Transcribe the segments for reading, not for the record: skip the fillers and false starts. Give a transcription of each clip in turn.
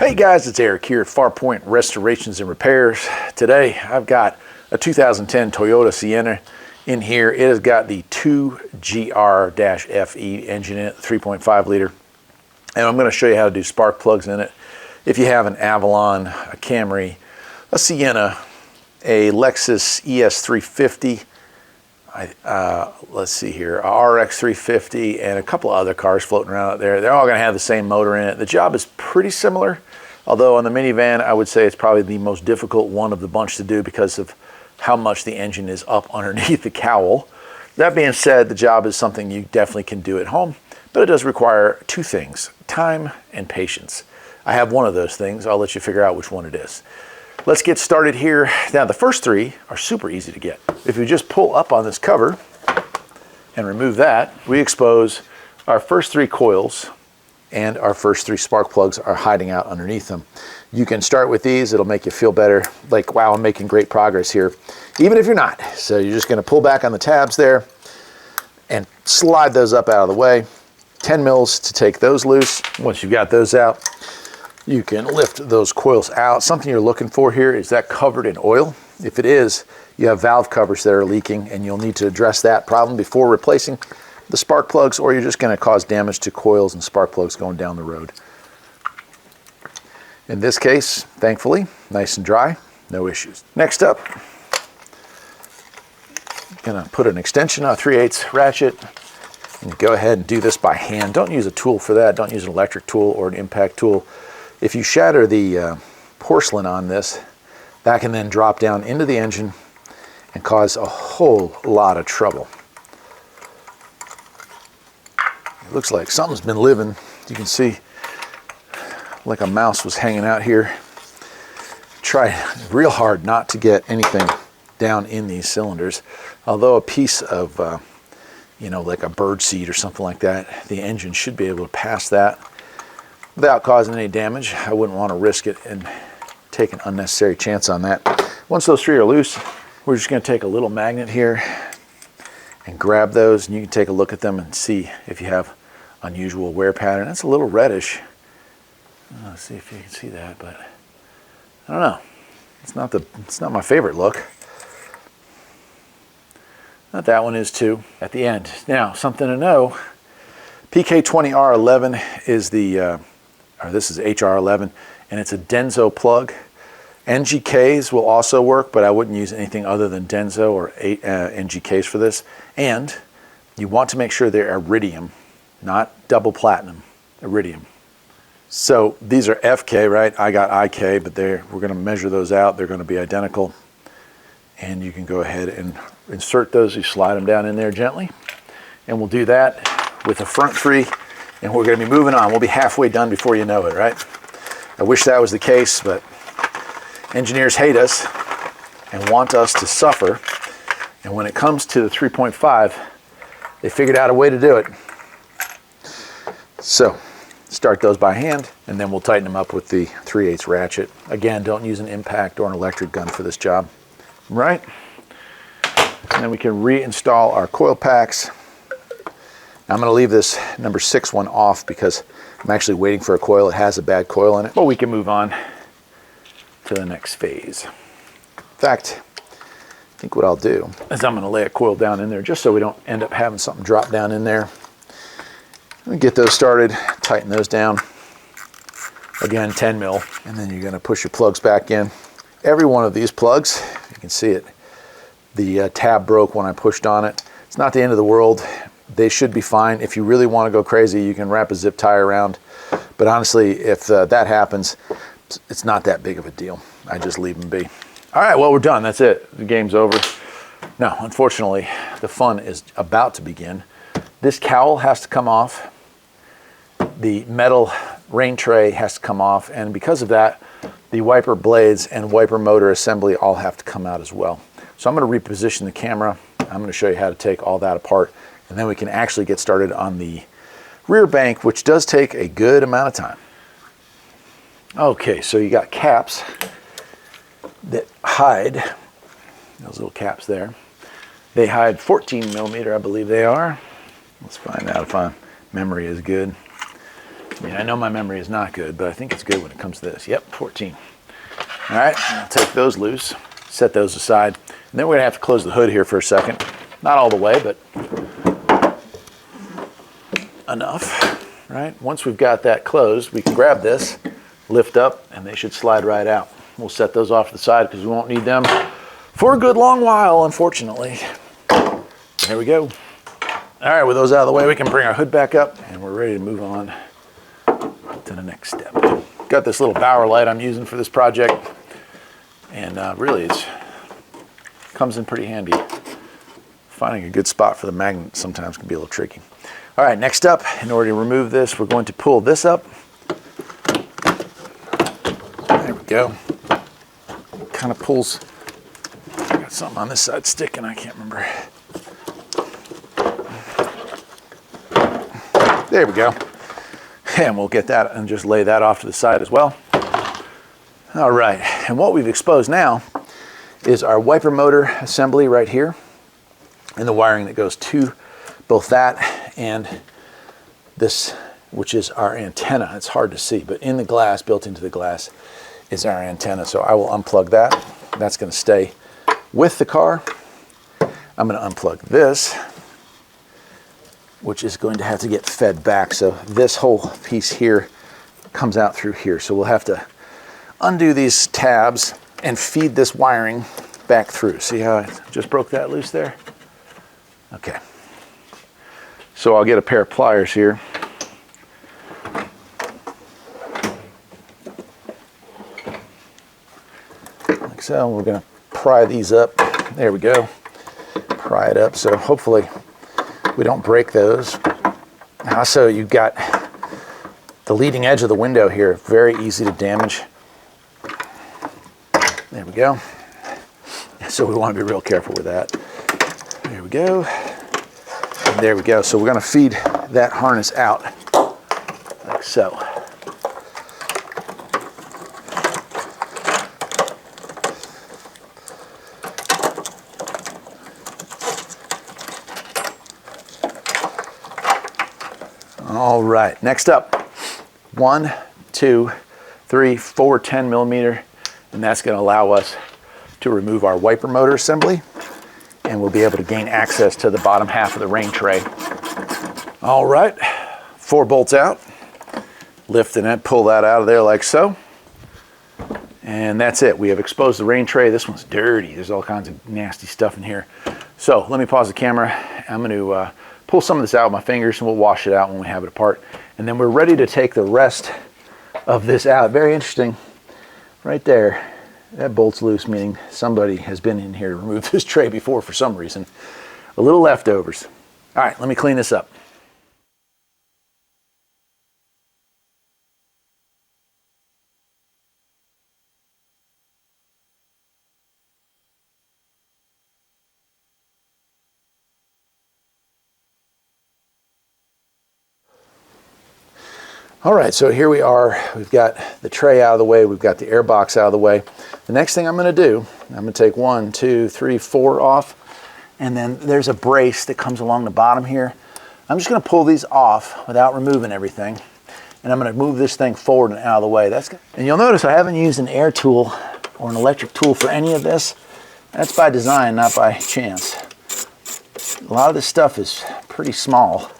Hey guys, it's Eric here at Farpoint Restorations and Repairs. Today I've got a 2010 Toyota Sienna in here. It has got the 2GR-FE engine in it, 3.5 liter. And I'm going to show you how to do spark plugs in it. If you have an Avalon, a Camry, a Sienna, a Lexus ES350, let's see here, a RX 350, and a couple of other cars floating around out there. They're all going to have the same motor in it. The job is pretty similar, although on the minivan, I would say it's probably the most difficult one of the bunch to do because of how much the engine is up underneath the cowl. That being said, the job is something you definitely can do at home, but it does require two things: time and patience. I have one of those things. I'll let you figure out which one it is. Let's get started here. Now, the first three are super easy to get. If you just pull up on this cover and remove that, we expose our first three coils, and our first three spark plugs are hiding out underneath them. You can start with these. It'll make you feel better, like, wow, I'm making great progress here, even if you're not. So you're just going to pull back on the tabs there and slide those up out of the way. 10 mils to take those loose. Once you've got those out, you can lift those coils out. Something you're looking for here is that covered in oil. If it is, you have valve covers that are leaking, and you'll need to address that problem before replacing the spark plugs, or you're just going to cause damage to coils and spark plugs going down the road. In this case, thankfully, nice and dry, no issues. Next up, I'm going to put an extension on a 3/8 ratchet, and go ahead and do this by hand. Don't use a tool for that. Don't use an electric tool or an impact tool. If you shatter the porcelain on this, that can then drop down into the engine and cause a whole lot of trouble. It looks like something's been living. You can see like a mouse was hanging out here. Try real hard not to get anything down in these cylinders. Although a piece of, like a bird seed or something like that, the engine should be able to pass that without causing any damage. I wouldn't want to risk it and take an unnecessary chance on that. Once those three are loose, we're just going to take a little magnet here and grab those, and you can take a look at them and see if you have unusual wear pattern. It's a little reddish. Let's see if you can see that, but I don't know. It's not my favorite look. Not that one is too at the end. Now, something to know, PK20R11 is this is HR11, and it's a Denso plug. NGKs will also work, but I wouldn't use anything other than Denso or NGKs for this. And you want to make sure they're iridium, not double platinum, iridium. So these are FK, right? I got IK, but we're going to measure those out. They're going to be identical. And you can go ahead and insert those. You slide them down in there gently. And we'll do that with the front three, and we're going to be moving on. We'll be halfway done before you know it, right? I wish that was the case, but engineers hate us and want us to suffer. And when it comes to the 3.5, they figured out a way to do it. So start those by hand, and then we'll tighten them up with the 3/8 ratchet. Again, don't use an impact or an electric gun for this job, right? And then we can reinstall our coil packs. I'm going to leave this number 6 one off because I'm actually waiting for a coil. It has a bad coil in it. But we can move on to the next phase. In fact, I think what I'll do is I'm going to lay a coil down in there just so we don't end up having something drop down in there. Get those started, tighten those down. Again, 10 mil. And then you're going to push your plugs back in. Every one of these plugs, you can see it, the tab broke when I pushed on it. It's not the end of the world. They should be fine. If you really want to go crazy, you can wrap a zip tie around. But honestly, if that happens, it's not that big of a deal. I just leave them be. All right, well, we're done. That's it. The game's over. Now, unfortunately, the fun is about to begin. This cowl has to come off. The metal rain tray has to come off. And because of that, the wiper blades and wiper motor assembly all have to come out as well. So I'm going to reposition the camera. I'm going to show you how to take all that apart. And then we can actually get started on the rear bank, which does take a good amount of time. Okay, so you got caps that hide, those little caps there. They hide 14 millimeter, I believe they are. Let's find out if my memory is good. Yeah, I know my memory is not good, but I think it's good when it comes to this. Yep, 14. All right, I'll take those loose, set those aside, and then we're gonna have to close the hood here for a second. Not all the way, but enough, right? Once we've got that closed, we can grab this, lift up, and they should slide right out. We'll set those off to the side because we won't need them for a good long while, unfortunately. There we go. All right, with those out of the way, we can bring our hood back up, and we're ready to move on to the next step. Got this little bower light I'm using for this project, and really it comes in pretty handy. Finding a good spot for the magnet sometimes can be a little tricky. All right, next up, in order to remove this, we're going to pull this up. There we go. Kind of pulls, I got something on this side sticking, I can't remember. There we go. And we'll get that and just lay that off to the side as well. All right, and what we've exposed now is our wiper motor assembly right here, and the wiring that goes to both that and this, which is our antenna. It's hard to see, but in the glass, built into the glass, is our antenna. So I will unplug that. That's going to stay with the car. I'm going to unplug this, which is going to have to get fed back. So this whole piece here comes out through here. So we'll have to undo these tabs and feed this wiring back through. See how I just broke that loose there? Okay. So I'll get a pair of pliers here. Like so. We're going to pry these up. There we go. Pry it up. So hopefully we don't break those. Also, you've got the leading edge of the window here, very easy to damage. There we go. So we want to be real careful with that. There we go. And there we go. So we're going to feed that harness out like so. All right, next up, 1, 2, 3, 4 10 millimeter, and that's going to allow us to remove our wiper motor assembly, and we'll be able to gain access to the bottom half of the rain tray. All right, 4 bolts out, lift and pull that out of there like so, and that's it. We have exposed the rain tray. This one's dirty. There's all kinds of nasty stuff in here. So let me pause the camera. I'm going to pull some of this out with my fingers, and we'll wash it out when we have it apart. And then we're ready to take the rest of this out. Very interesting. Right there, that bolt's loose, meaning somebody has been in here to remove this tray before for some reason. A little leftovers. All right, let me clean this up. All right, so here we are. We've got the tray out of the way. We've got the air box out of the way. The next thing I'm going to do, I'm going to take 1, 2, 3, 4 off, and then there's a brace that comes along the bottom here. I'm just going to pull these off without removing everything, and I'm going to move this thing forward and out of the way. And you'll notice I haven't used an air tool or an electric tool for any of this. That's by design, not by chance. A lot of this stuff is pretty small.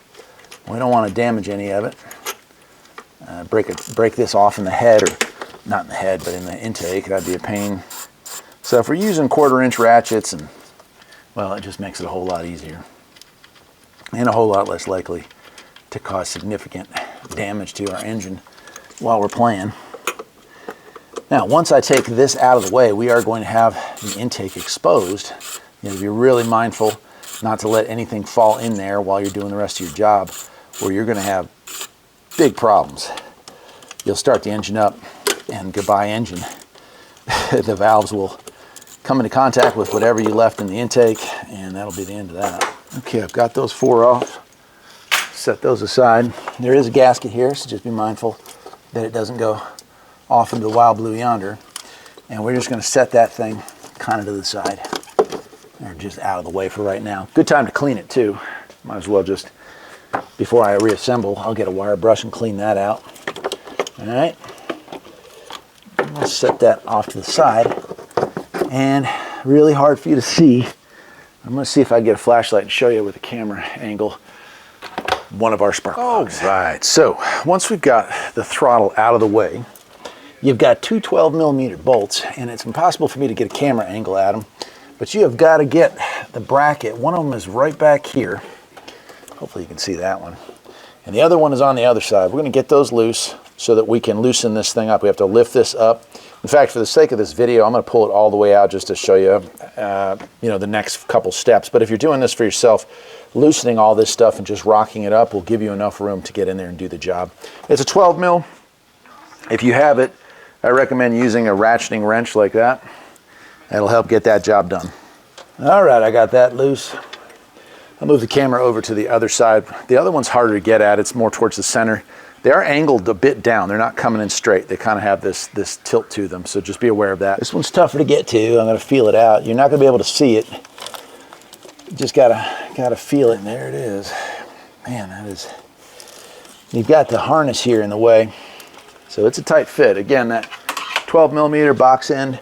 We don't want to damage any of it. Break this off in the head, or not in the head, but in the intake. That'd be a pain. So if we're using 1/4-inch ratchets, and well, it just makes it a whole lot easier and a whole lot less likely to cause significant damage to our engine while we're playing. Now, once I take this out of the way, we are going to have the intake exposed. You have to be really mindful not to let anything fall in there while you're doing the rest of your job, or you're going to have big problems. You'll start the engine up, and goodbye engine. The valves will come into contact with whatever you left in the intake, and that'll be the end of that. Okay, I've got those 4 off. Set those aside. There is a gasket here, so just be mindful that it doesn't go off into the wild blue yonder. And we're just going to set that thing kind of to the side, or just out of the way for right now. Good time to clean it too. Might as well just, before I reassemble, I'll get a wire brush and clean that out. All right. I'll set that off to the side. And really hard for you to see. I'm going to see if I can get a flashlight and show you with a camera angle one of our spark plugs. All right, so once we've got the throttle out of the way, you've got two 12mm bolts, and it's impossible for me to get a camera angle at them, but you have got to get the bracket. One of them is right back here. Hopefully you can see that one. And the other one is on the other side. We're going to get those loose so that we can loosen this thing up. We have to lift this up. In fact, for the sake of this video, I'm going to pull it all the way out just to show you, the next couple steps. But if you're doing this for yourself, loosening all this stuff and just rocking it up will give you enough room to get in there and do the job. It's a 12 mil. If you have it, I recommend using a ratcheting wrench like that. That'll help get that job done. All right, I got that loose. I'll move the camera over to the other side. The other one's harder to get at. It's more towards the center. They are angled a bit down. They're not coming in straight. They kind of have this tilt to them, so just be aware of that. This one's tougher to get to. I'm going to feel it out. You're not going to be able to see it. You just gotta feel it, and there it is. Man, that is... You've got the harness here in the way, so it's a tight fit. Again, that 12mm box end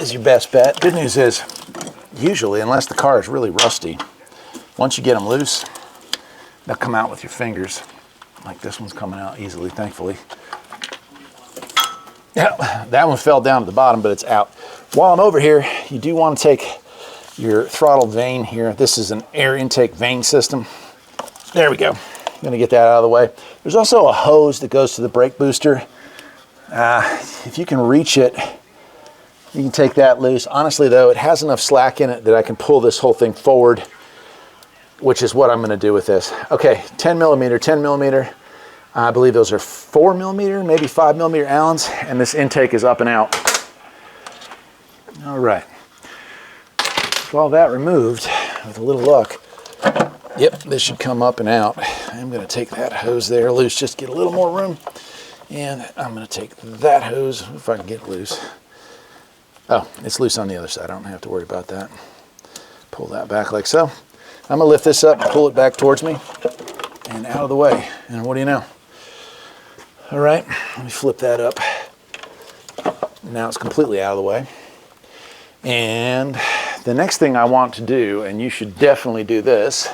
is your best bet. Good news is, usually, unless the car is really rusty, once you get them loose, they'll come out with your fingers. Like this one's coming out easily, thankfully. Yeah, that one fell down to the bottom, but it's out. While I'm over here, you do want to take your throttle vane here. This is an air intake vane system. There we go. I'm going to get that out of the way. There's also a hose that goes to the brake booster. If you can reach it, you can take that loose. Honestly, though, it has enough slack in it that I can pull this whole thing forward, which is what I'm going to do with this. Okay, 10mm. I believe those are 4mm, maybe 5mm Allens, and this intake is up and out. All right. With all that removed, with a little luck, yep, this should come up and out. I'm going to take that hose there loose, just get a little more room. And I'm going to take that hose, if I can get it loose. Oh, it's loose on the other side. I don't have to worry about that. Pull that back like so. I'm going to lift this up and pull it back towards me and out of the way. And what do you know? All right, let me flip that up. Now it's completely out of the way. And the next thing I want to do, and you should definitely do this,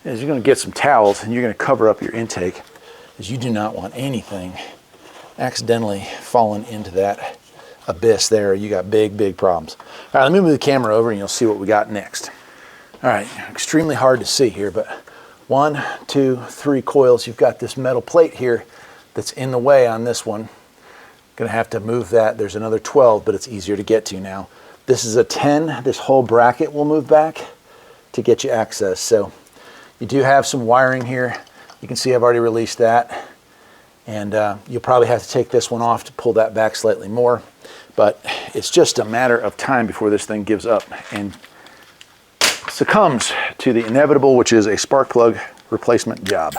is you're going to get some towels and you're going to cover up your intake, because you do not want anything accidentally falling into that abyss there. You got big, big problems. All right, let me move the camera over and you'll see what we got next. All right, extremely hard to see here, but 1, 2, 3 coils. You've got this metal plate here that's in the way on this one. Gonna have to move that. There's another 12, but it's easier to get to now. This is a 10. This whole bracket will move back to get you access. So you do have some wiring here. You can see I've already released that. And you'll probably have to take this one off to pull that back slightly more. But it's just a matter of time before this thing gives up and succumbs to the inevitable, which is a spark plug replacement job.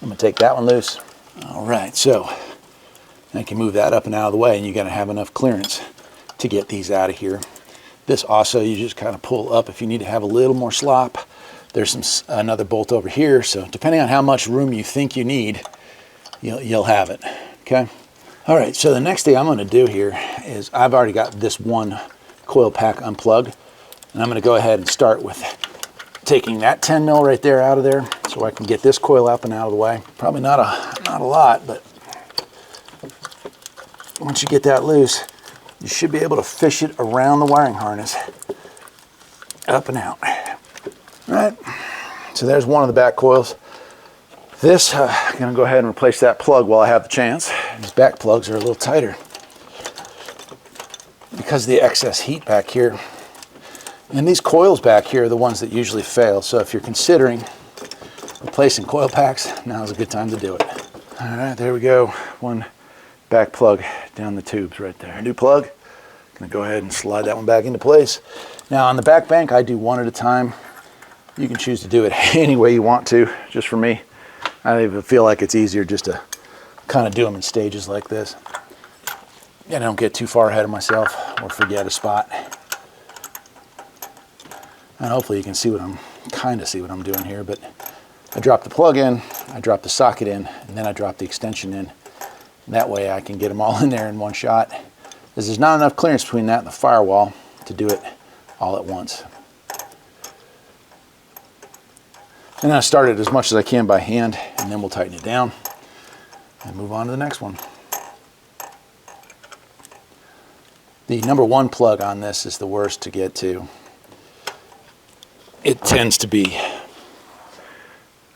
I'm going to take that one loose. All right, so I can move that up and out of the way, and you're going to have enough clearance to get these out of here. This also, you just kind of pull up if you need to have a little more slop. There's another bolt over here, so depending on how much room you think you need, you'll have it, okay? All right, so the next thing I'm going to do here is I've already got this one coil pack unplugged, and I'm going to go ahead and start with taking that 10 mil right there out of there so I can get this coil up and out of the way. Probably not a lot, but once you get that loose, you should be able to fish it around the wiring harness, up and out. All right, so there's one of the back coils. This, I'm gonna go ahead and replace that plug while I have the chance. These back plugs are a little tighter because of the excess heat back here. And these coils back here are the ones that usually fail. So if you're considering replacing coil packs, now's a good time to do it. All right, there we go. One back plug down the tubes right there. New plug. Gonna go ahead and slide that one back into place. Now on the back bank, I do one at a time. You can choose to do it any way you want to. Just for me, I even feel like it's easier just to kind of do them in stages like this. And I don't get too far ahead of myself or forget a spot. And hopefully you can see what I'm doing here, but I drop the plug in, I drop the socket in, and then I drop the extension in. That way I can get them all in there in one shot, because there's not enough clearance between that and the firewall to do it all at once. And I start it as much as I can by hand, and then we'll tighten it down and move on to the next one. The number 1 plug on this is the worst to get to. It tends to be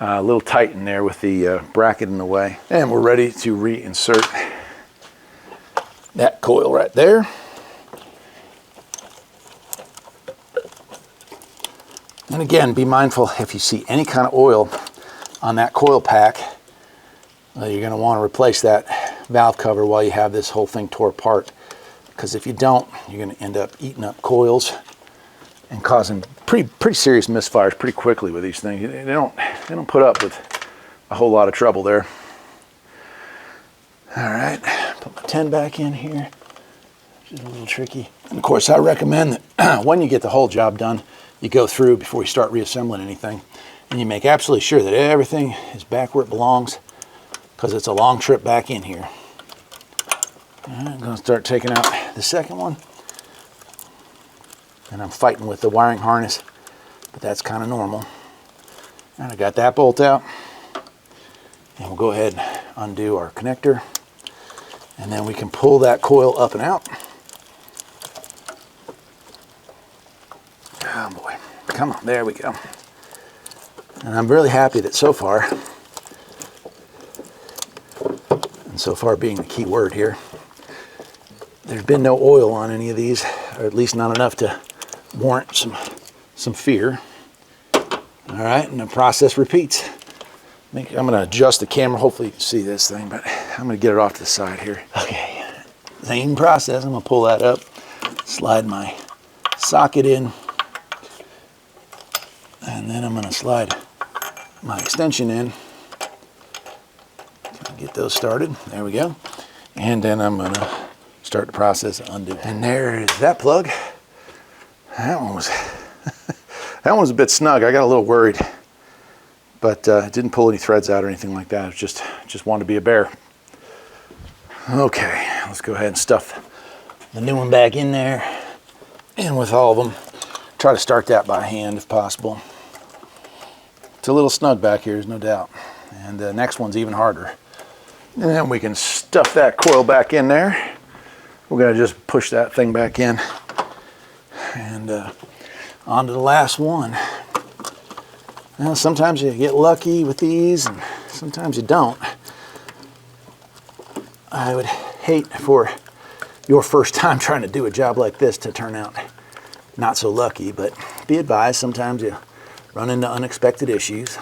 a little tight in there with the bracket in the way. And we're ready to reinsert that coil right there. And again, be mindful if you see any kind of oil on that coil pack, you're going to want to replace that valve cover while you have this whole thing tore apart. Because if you don't, you're going to end up eating up coils and causing pretty serious misfires pretty quickly with these things. They don't put up with a whole lot of trouble there. All right, put my 10 back in here, which is a little tricky. And of course, I recommend that when you get the whole job done, you go through before you start reassembling anything, and you make absolutely sure that everything is back where it belongs, because it's a long trip back in here. All right, I'm going to start taking out the second one. And I'm fighting with the wiring harness, but that's kind of normal. And I got that bolt out. And we'll go ahead and undo our connector. And then we can pull that coil up and out. Oh boy, come on, there we go. And I'm really happy that so far, and so far being the key word here, there's been no oil on any of these, or at least not enough to warrant some fear. All right, and the process repeats. I'm going to adjust the camera. Hopefully you can see this thing, but I'm going to get it off to the side here. Okay, same process. I'm going to pull that up, slide my socket in, and then I'm going to slide my extension in. Get those started. There we go. And then I'm going to start the process of undo. And there's that plug. That one was that one was a bit snug. I got a little worried, but it didn't pull any threads out or anything like that. It just wanted to be a bear. Okay, let's go ahead and stuff the new one back in there. And with all of them, try to start that by hand if possible. It's a little snug back here, there's no doubt. And the next one's even harder. And then we can stuff that coil back in there. We're going to just push that thing back in. And on to the last one. Now, sometimes you get lucky with these, and sometimes you don't. I would hate for your first time trying to do a job like this to turn out not so lucky, but be advised, sometimes you run into unexpected issues.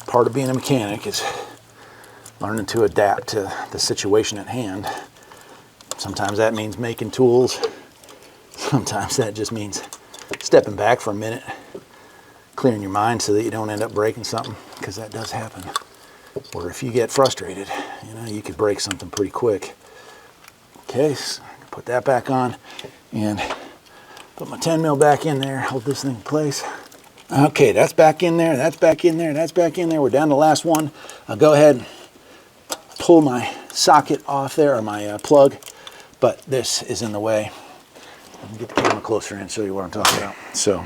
Part of being a mechanic is learning to adapt to the situation at hand. Sometimes that means making tools. Sometimes that just means stepping back for a minute, clearing your mind so that you don't end up breaking something, because that does happen. Or if you get frustrated, you know, you could break something pretty quick. Okay, so put that back on and put my 10 mil back in there, hold this thing in place. Okay, that's back in there, that's back in there, that's back in there. We're down to the last one. I'll go ahead and pull my socket off there, or my plug, but this is in the way. Let me get the camera closer and show you what I'm talking about. So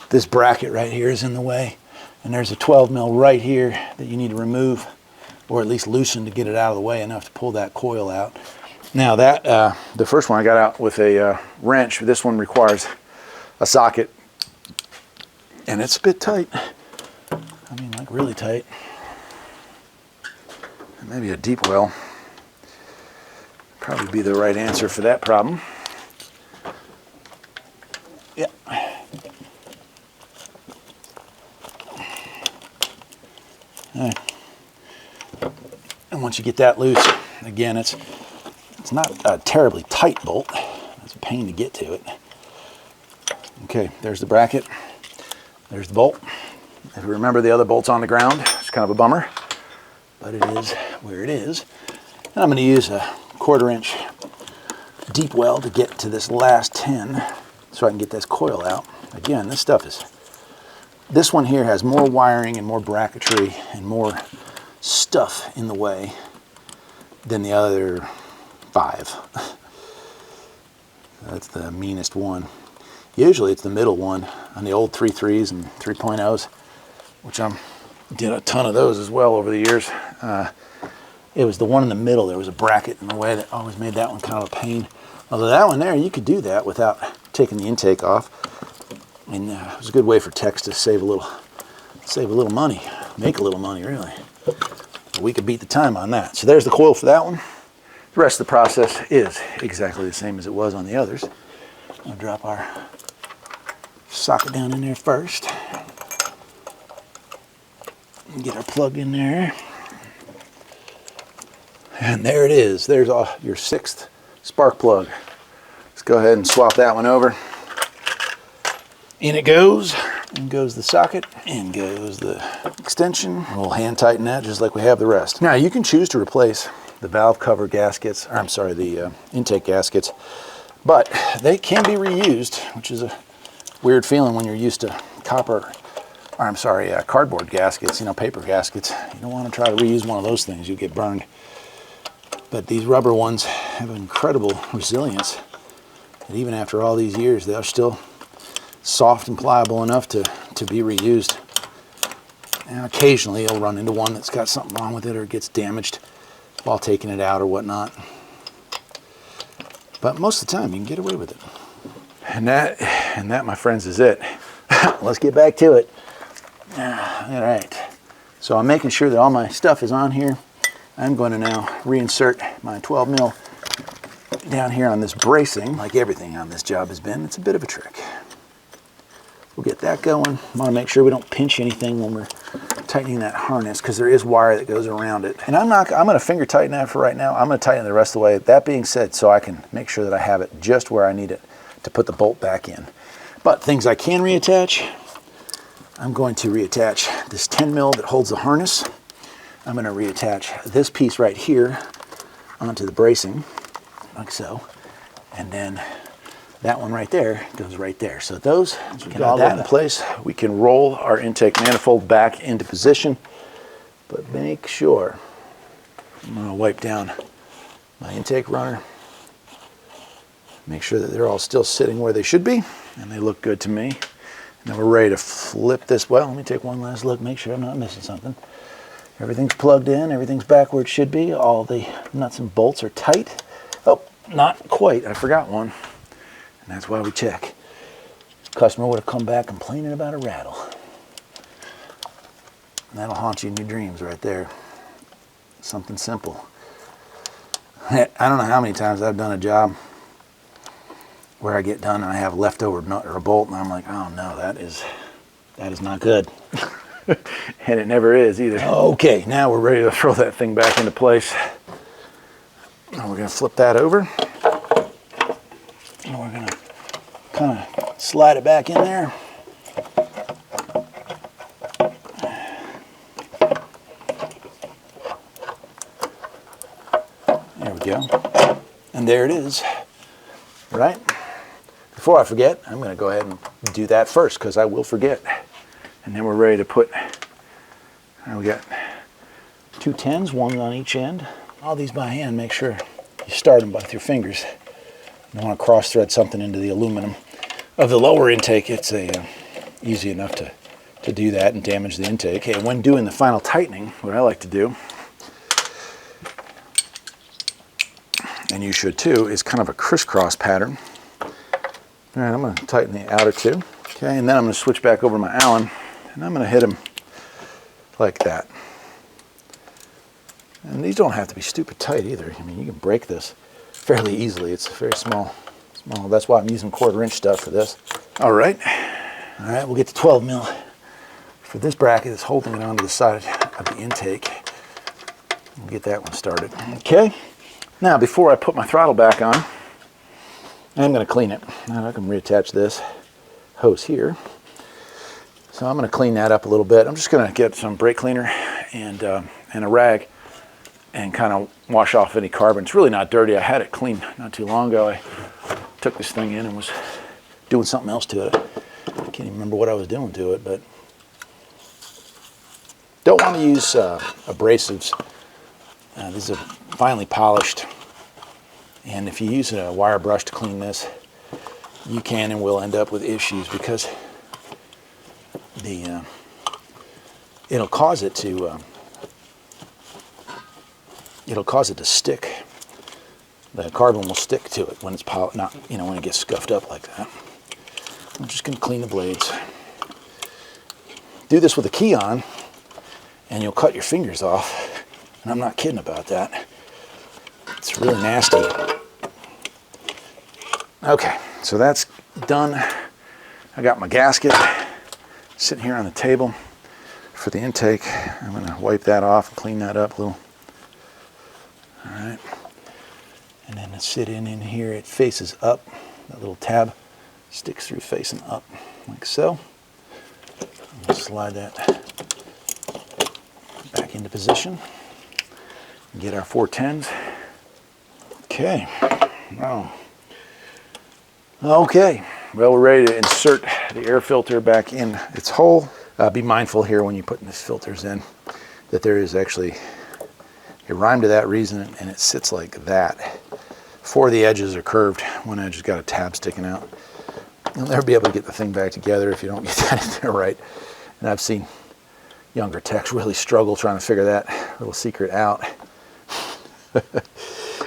this bracket right here is in the way, and there's a 12 mil right here that you need to remove, or at least loosen to get it out of the way enough to pull that coil out. Now that the first one I got out with a wrench. This one requires a socket, and it's a bit tight. I mean, like really tight. And maybe a deep well probably be the right answer for that problem. Yeah. Right. And once you get that loose, again, it's not a terribly tight bolt. It's a pain to get to it. Okay, there's the bracket. There's the bolt. If you remember, the other bolt's on the ground. It's kind of a bummer, but it is where it is. And I'm going to use a 1/4 inch deep well to get to this last 10 so I can get this coil out. Again, this one here has more wiring and more bracketry and more stuff in the way than the other 5. That's the meanest one. Usually it's the middle one on the old 3.3s and 3.0s, which I did a ton of those as well over the years. It was the one in the middle. There was a bracket in the way that always made that one kind of a pain. Although that one there, you could do that without taking the intake off. And it was a good way for techs to save a little money, make a little money really. We could beat the time on that. So there's the coil for that one. The rest of the process is exactly the same as it was on the others. I'll drop our socket down in there first. Get our plug in there. And there it is. There's your 6th spark plug. Let's go ahead and swap that one over. In it goes. In goes the socket. In goes the extension. We'll hand tighten that just like we have the rest. Now you can choose to replace the valve cover gaskets, or I'm sorry, the intake gaskets, but they can be reused, which is a weird feeling when you're used to cardboard gaskets, paper gaskets. You don't want to try to reuse one of those things, you'll get burned. But these rubber ones have incredible resilience. And even after all these years, they're still soft and pliable enough to be reused. And occasionally you'll run into one that's got something wrong with it or gets damaged while taking it out or whatnot. But most of the time you can get away with it. And that, my friends, is it. Let's get back to it. All right. So I'm making sure that all my stuff is on here. I'm going to now reinsert my 12 mil down here on this bracing. Like everything on this job has been, it's a bit of a trick. We'll get that going. I want to make sure we don't pinch anything when we're tightening that harness, because there is wire that goes around it. And I'm going to finger tighten that for right now. I'm going to tighten it the rest of the way. That being said, so I can make sure that I have it just where I need it to put the bolt back in. But things I can reattach, I'm going to reattach this 10 mil that holds the harness. I'm going to reattach this piece right here onto the bracing, like so. And then that one right there goes right there. So those, once we get all that in place, we can roll our intake manifold back into position. But make sure, I'm going to wipe down my intake runner. Make sure that they're all still sitting where they should be, and they look good to me. And then we're ready to flip this. Well, let me take one last look, make sure I'm not missing something. Everything's plugged in, everything's back where it should be. All the nuts and bolts are tight. Oh, not quite, I forgot one. And that's why we check. Customer would have come back complaining about a rattle. And that'll haunt you in your dreams right there. Something simple. I don't know how many times I've done a job where I get done and I have a leftover nut or a bolt, and I'm like, oh no, that is not good. And it never is either. Okay, now we're ready to throw that thing back into place. And we're going to flip that over. And we're going to kind of slide it back in there. There we go. And there it is. Right? Before I forget, I'm going to go ahead and do that first, because I will forget. And then we're ready to put, we got 2 10s, one on each end. All these by hand, make sure you start them with your fingers. You don't want to cross thread something into the aluminum of the lower intake. It's easy enough to do that and damage the intake. Okay, when doing the final tightening, what I like to do, and you should too, is kind of a crisscross pattern. All right, I'm going to tighten the outer two. Okay, and then I'm going to switch back over to my Allen, and I'm going to hit them like that. And these don't have to be stupid tight either. I mean, you can break this fairly easily. It's very small. That's why I'm using 1/4 inch stuff for this. All right, we'll get to 12 mil for this bracket that's holding it onto the side of the intake. We'll get that one started. Okay, now before I put my throttle back on, I'm going to clean it. Now I can reattach this hose here. So I'm going to clean that up a little bit. I'm just going to get some brake cleaner and a rag and kind of wash off any carbon. It's really not dirty. I had it cleaned not too long ago. I took this thing in and was doing something else to it. I can't even remember what I was doing to it, but don't want to use abrasives These are finely polished, and if you use a wire brush to clean this, you can and will end up with issues because it'll cause it to stick. The carbon will stick to it when it's when it gets scuffed up like that. I'm just going to clean the blades. Do this with a key on, and you'll cut your fingers off. And I'm not kidding about that. It's really nasty. Okay, so that's done. I got my gasket sitting here on the table for the intake. I'm going to wipe that off and clean that up a little. All right. And then to sit in here, it faces up. That little tab sticks through facing up, like so. I'm going to slide that back into position. Get our 410s. Okay. Wow. Okay. Well, we're ready to insert the air filter back in its hole. Be mindful here when you're putting these filters in that there is actually a rhyme to that reason, and it sits like that. 4 of the edges are curved. One edge has got a tab sticking out. You'll never be able to get the thing back together if you don't get that in there right. And I've seen younger techs really struggle trying to figure that little secret out.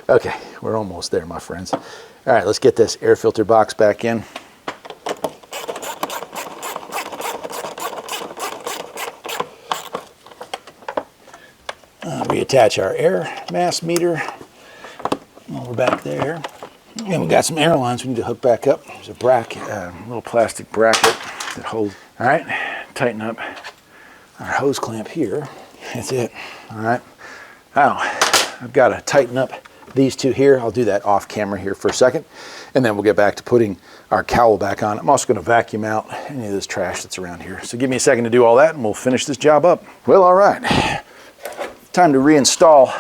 Okay, we're almost there, my friends. All right, let's get this air filter box back in. Reattach our air mass meter while we're back there. And we got some air lines we need to hook back up. There's a bracket, little plastic bracket that holds. All right, tighten up our hose clamp here. That's it. All right. Now, I've got to tighten up these two here. I'll do that off camera here for a second, and then we'll get back to putting our cowl back on. I'm also going to vacuum out any of this trash that's around here. So give me a second to do all that, and we'll finish this job up. Well, all right. Time to reinstall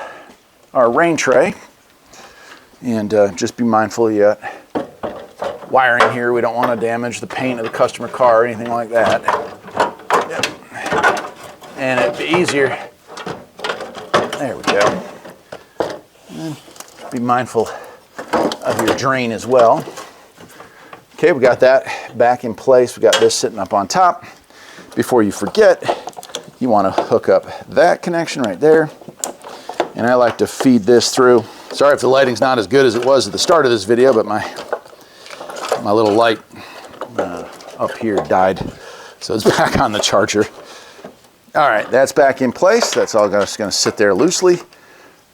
our rain tray. And just be mindful yet. Wiring here, we don't want to damage the paint of the customer car or anything like that. Yep. And it'd be easier. There we go. And be mindful of your drain as well. Okay, we got that back in place. We got this sitting up on top. Before you forget, you want to hook up that connection right there. And I like to feed this through. Sorry if the lighting's not as good as it was at the start of this video, but my little light up here died. So it's back on the charger. All right, that's back in place. That's all just gonna sit there loosely.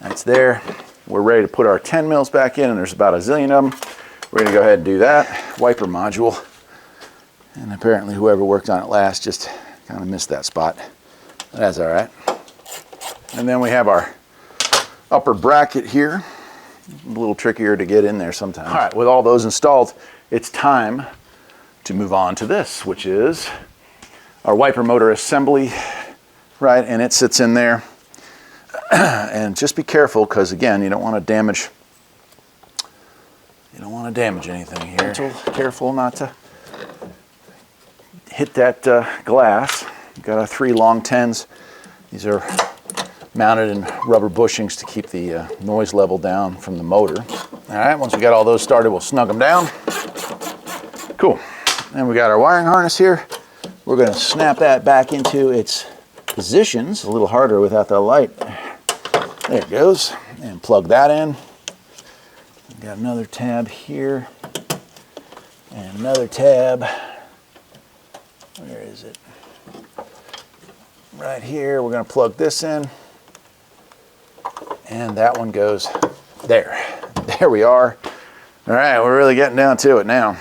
That's there. We're ready to put our 10 mils back in, and there's about a zillion of them. We're gonna go ahead and do that. Wiper module. And apparently whoever worked on it last just kind of missed that spot. That's all right. And then we have our upper bracket here. A little trickier to get in there sometimes. All right, with all those installed, it's time to move on to this, which is our wiper motor assembly, right? And it sits in there. And just be careful, because again, you don't want to damage anything here. Careful not to hit that glass. We've got our 3 long 10s. These are mounted in rubber bushings to keep the noise level down from the motor. All right, once we got all those started, we'll snug them down. Cool. And we got our wiring harness here. We're going to snap that back into its positions. A little harder without the light. There it goes. And plug that in. We've got another tab here. And another tab. Where is it? Right here. We're going to plug this in. And that one goes there. There we are. All right, we're really getting down to it now.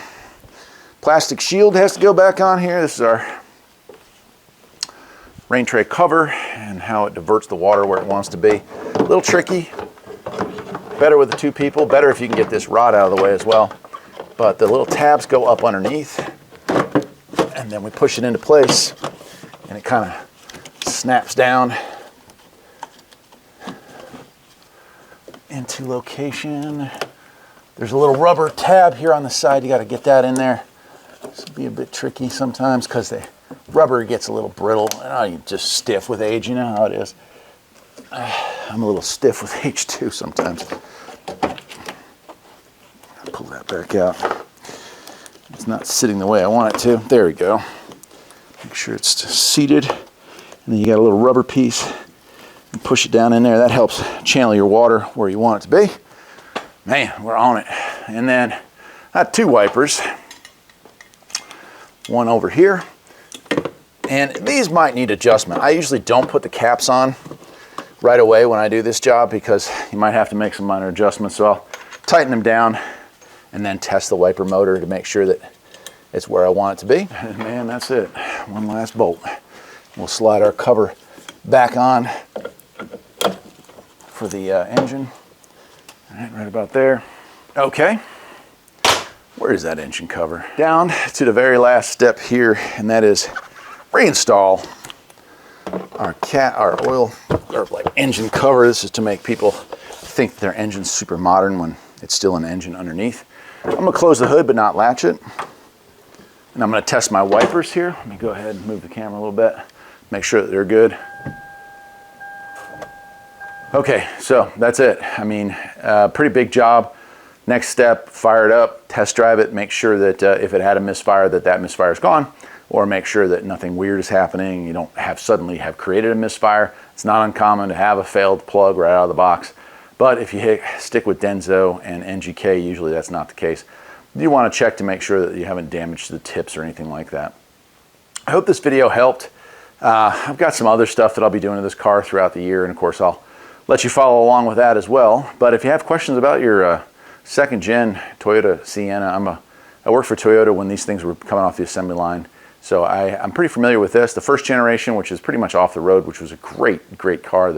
Plastic shield has to go back on here. This is our rain tray cover and how it diverts the water where it wants to be. A little tricky. Better with the 2 people. Better if you can get this rod out of the way as well. But the little tabs go up underneath. And then we push it into place. And it kind of snaps down into location. There's a little rubber tab here on the side. You got to get that in there. This will be a bit tricky sometimes because the rubber gets a little brittle. You just stiff with age, you know how it is. I'm a little stiff with H2 sometimes. Pull that back out. It's not sitting the way I want it to. There we go. Make sure it's seated. And then you got a little rubber piece. And push it down in there. That helps channel your water where you want it to be. Man, we're on it. And then I have 2 wipers. One over here. And these might need adjustment. I usually don't put the caps on right away when I do this job because you might have to make some minor adjustments. So I'll tighten them down and then test the wiper motor to make sure that it's where I want it to be. And man, that's it. One last bolt. We'll slide our cover back on for the engine. All right, right about there. Okay. Where is that engine cover? Down to the very last step here, and that is reinstall our oil or like engine cover. This is to make people think their engine's super modern when it's still an engine underneath. I'm gonna close the hood but not latch it. And I'm gonna test my wipers here. Let me go ahead and move the camera a little bit, make sure that they're good. Okay, so that's it. I mean, pretty big job. Next step, fire it up, test drive it, make sure that if it had a misfire, that misfire is gone, or make sure that nothing weird is happening. You don't suddenly have created a misfire. It's not uncommon to have a failed plug right out of the box. But if you stick with Denso and NGK, usually that's not the case. You want to check to make sure that you haven't damaged the tips or anything like that. I hope this video helped. I've got some other stuff that I'll be doing to this car throughout the year, and of course I'll let you follow along with that as well. But if you have questions about your second gen Toyota Sienna, I worked for Toyota when these things were coming off the assembly line. So I'm pretty familiar with this. The first generation, which is pretty much off the road, which was a great car.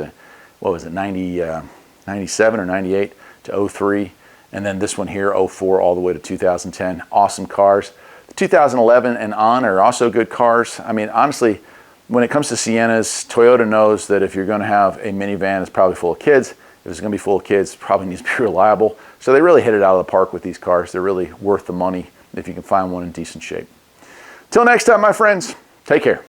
What was it, 97 or 98 to 03. And then this one here, 04 all the way to 2010. Awesome cars. The 2011 and on are also good cars. I mean, honestly, when it comes to Siennas, Toyota knows that if you're going to have a minivan, it's probably full of kids. If it's going to be full of kids, it probably needs to be reliable. So they really hit it out of the park with these cars. They're really worth the money if you can find one in decent shape. Till next time, my friends, take care.